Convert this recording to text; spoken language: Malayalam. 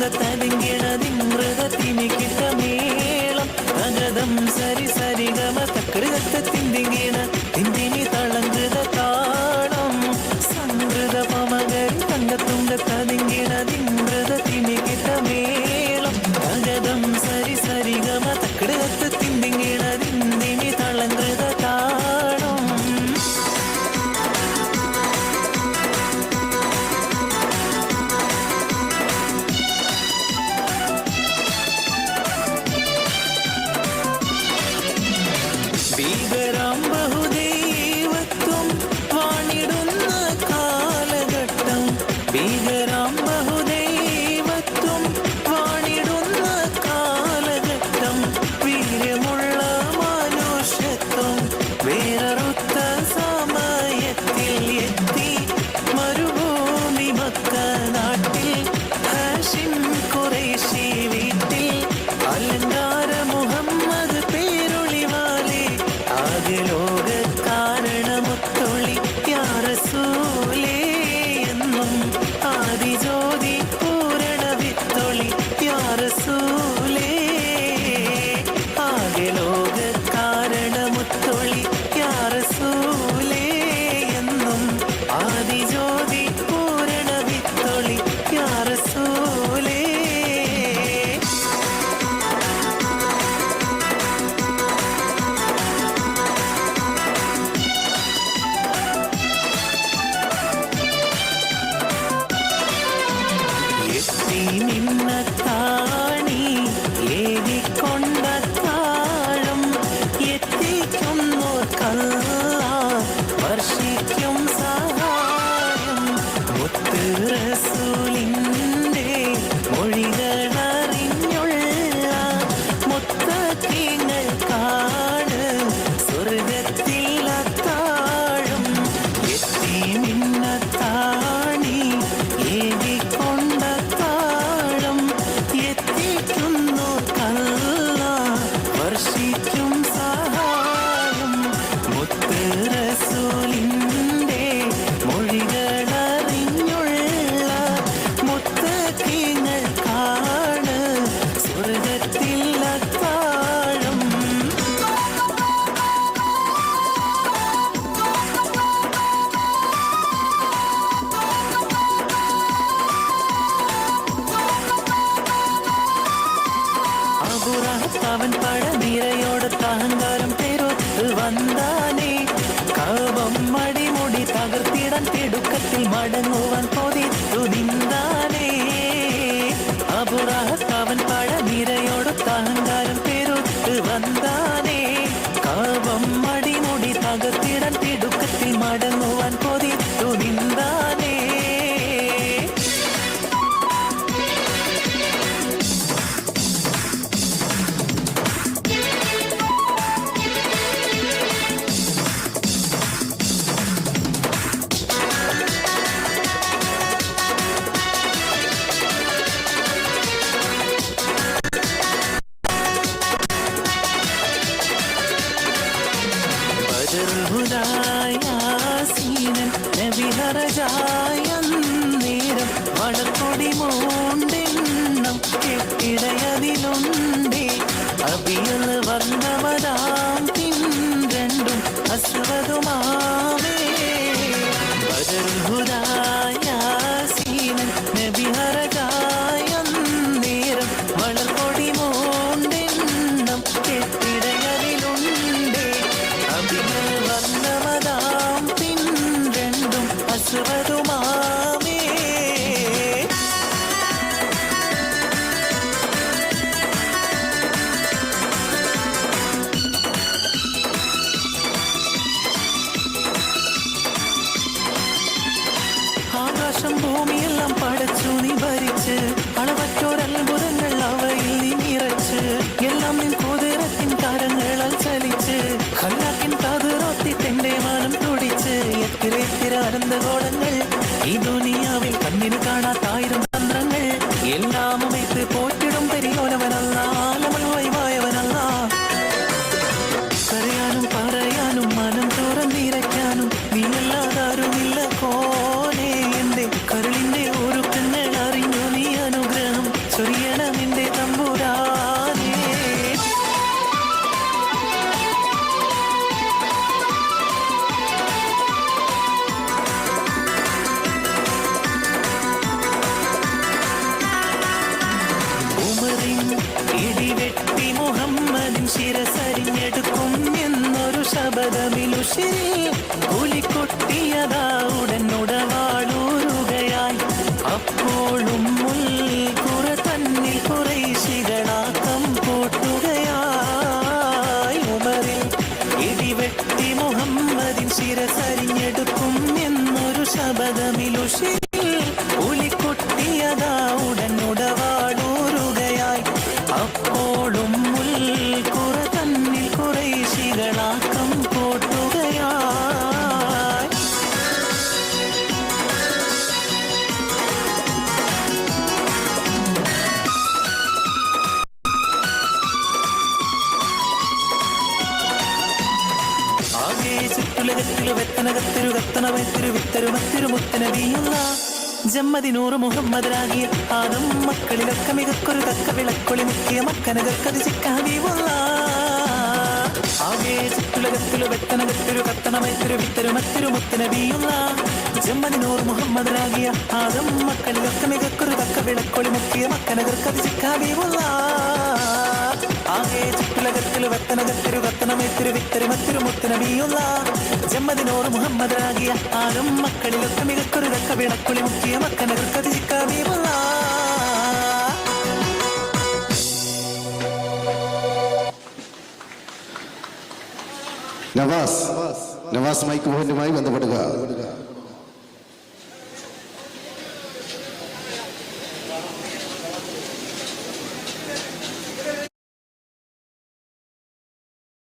തങ്കത്തുണ്ടതിമൃതത്തിനിക്കിട്ട മേളം തകതം സരി സരി ഗമ തക്കൃതത്തെ തിന്തിങ്ങിണ തിന്തിനി തളങ്കൃത താളം സംകൃത പമകരി തങ്കത്തുണ്ടതിമൃതത്തിനിക്കിട്ട മേളം തകതം സരി സരി ഗമ തക്കൃതത്തെ തിന്തിങ്ങിണ തിന്തിനി തളങ്കൃത താളം ഭീകരാം ബഹുദൈവത്വം വാണിടുന്ന കാലഘട്ടം ഭീകരാം ബഹുദൈവത്വം വാണിടുന്ന കാലഘട്ടം വീര്യമുള്ള മനുഷ്യത്വം വേറൊത്ത സമയത്തിൽ എത്തി മരുഭൂമി മക്ക നാട്ടിൽ ഹാഷിം ഖുറൈശി വീട്ടിൽ അലങ്കാര മുഹമ്മദ് പേരൊളിവാലെ ആകെ ലോക കാരണമൊത്തൊളി യാ റസൂലേ എന്നും ആദിജ്യോതി പൂരണ വിത്തൊളി യാ റസൂലേ ആകെ ലോക കാരണമൊത്തൊളി യാ റസൂലേ എന്നും ആദിജ്യോതി പൂരണ വിത്തൊളി യാ റസൂലേ നിന്ന താണി ഏകിക്കൊണ്ട താഴം എത്തിക്കുന്നോർക്കല്ല വർഷിക്കും സഹായം മുത്ത് റസൂലിൻ്റെ മൊഴികളറിഞ്ഞുള്ള മുത്തക്കിങ്ങൾക്കാണ് സ്വർഗത്തിൽ അത്താഴം എത്തി നിന്ന താണി ഏകിക്കൊണ്ട വർഷിക്കും സഹായം മുത്ത് റസൂലിൻ്റെ മൊഴികളറിഞ്ഞുള്ള മുത്തക്കിങ്ങൾക്കാണ് സ്വർഗത്തിൽ അത്താഴം അവൻ പഴനിരയോട് അഹങ്കാരം പെരുത്ത് വന്നാനേ കവം മടിമുടി തകർത്തിടാൻ തിടുക്കത്തിൽ മടങ്ങുവാൻ കൊതിത്തു നിന്നാനേ അവൻ പഴനിരയോട് അഹങ്കാരം പെരുത്ത് വന്നാനേ കവം മടിമുടി തകർത്തിടാൻ തിടുക്കത്തിൽ മടങ്ങുവാൻ കൊതിത്തു നിന്നാനേ നേരം വളക്കൊടി മോണ്ടെണ്ണം കെട്ടിടയതിലുണ്ടേ അബിയൽ വർണ്ണവതാം രണ്ടും അസ്വതുമാവേ ബദർഹുദായാസീനൻ നബിഹറജായം നേരം വളക്കൊടി മോണ്ടെണ്ണം കെട്ടിടയതിലുണ്ടേ അബിയൽ വർണ്ണവതാം രണ്ടും അസ്വതുമാവേ ആകാശം ഭൂമിയെല്ലാം പടച്ചു നീ ഭരിച്ച് അളവറ്റോരത്ഭുതങ്ങൾ അവയിൽ നീ നിറച്ച് എല്ലാം നിൻ കുതിരത്തിൻ കരങ്ങളാൽ ചലിച്ച് ഖല്ലാക്കിൻ കാതുറോത്തി തെന്റെ മാനം തുടിച്ച് എത്തിര അനന്തഗോളങ്ങൾ ഈ ദുനിയാവിൽ കണ്ണിന് കാണാത്തായിരം തന്ത്രങ്ങൾ എല്ലാം அமைத்து പോറ്റിടും പെരിയോനവനല്ല ആലമുൾവായവനല്ല കരയാനും പറയാനും മനം തുറന്നിരയ്ക്കാനും നീയല്ലാതാരുമില്ല കോനെ എന്റെ കരുളിന്റെ ഒരു കണ്ണൽ അറിഞ്ഞു നീ അനുഗ്രഹം ഉശിരിൽ കൂലിക്കൊട്ടിയതാ ഉടനുടവാളൂരുകയായി അപ്പോഴും മുൽക്കുറ തന്നിൽ കുറേശികളാക്കം കൂട്ടുകയായി ഉമറിൽ ഇടിവെട്ടി മുഹമ്മദിൻ ശിരസരിഞ്ഞെടുക്കും എന്നൊരു ശബദമിലുശിരിൽ കൂലിക്കൊട്ടിയതാ ഉടനുടവാളൂരുകയായി അപ്പോഴും മുൽക്കുറ തന്നിൽ കുറേശികളാക്കം കൂട്ടുകയായി ആകെ ചുറ്റുലകത്തിലു വെത്തനകത്തിരു കത്തനവത്തിരു വിത്തരുമത്തിരു മുത്തനബിയുള്ള ജമ്മദിനൂറ് മുഹമ്മദ് ആദം മക്കളിലൊക്കെ മികക്കൊരു തക്ക വിളക്കൊളി മുക്കിയ മക്കനകർക്കത് ചിക്കാവിയുള്ള ആകെ ചുറ്റുലകത്തിലു വെത്തനകത്തിരു കത്തനവത്തിരു വിത്തരുമത്തിരു മുത്തനബിയുള്ള ജമ്മദിനൂറ് മുഹമ്മദ് ആദം മക്കളിലൊക്കെ മികക്കൊരു തക്ക വിളക്കൊളി മുക്കിയ മക്കനകർക്കത് ചിക്കാവിയുള്ള ആകെ ചുറ്റുലകത്തിലു വെത്തനകത്തിരു കത്തനമേത്തിരു വിത്തരുമത്തിരു മുത്തനബിയുള്ള ജമ്മദിനോറ് മുഹമ്മദ് ആദം മക്കളിലൊക്കെ മികക്കൊരു തക്ക വിളക്കൊളി മുക്കിയ മക്കനകർക്കത് ചിക്കാവിയുള്ള നവാസ് മൈക്ക് പോയിന്റുമായി ബന്ധപ്പെടുക.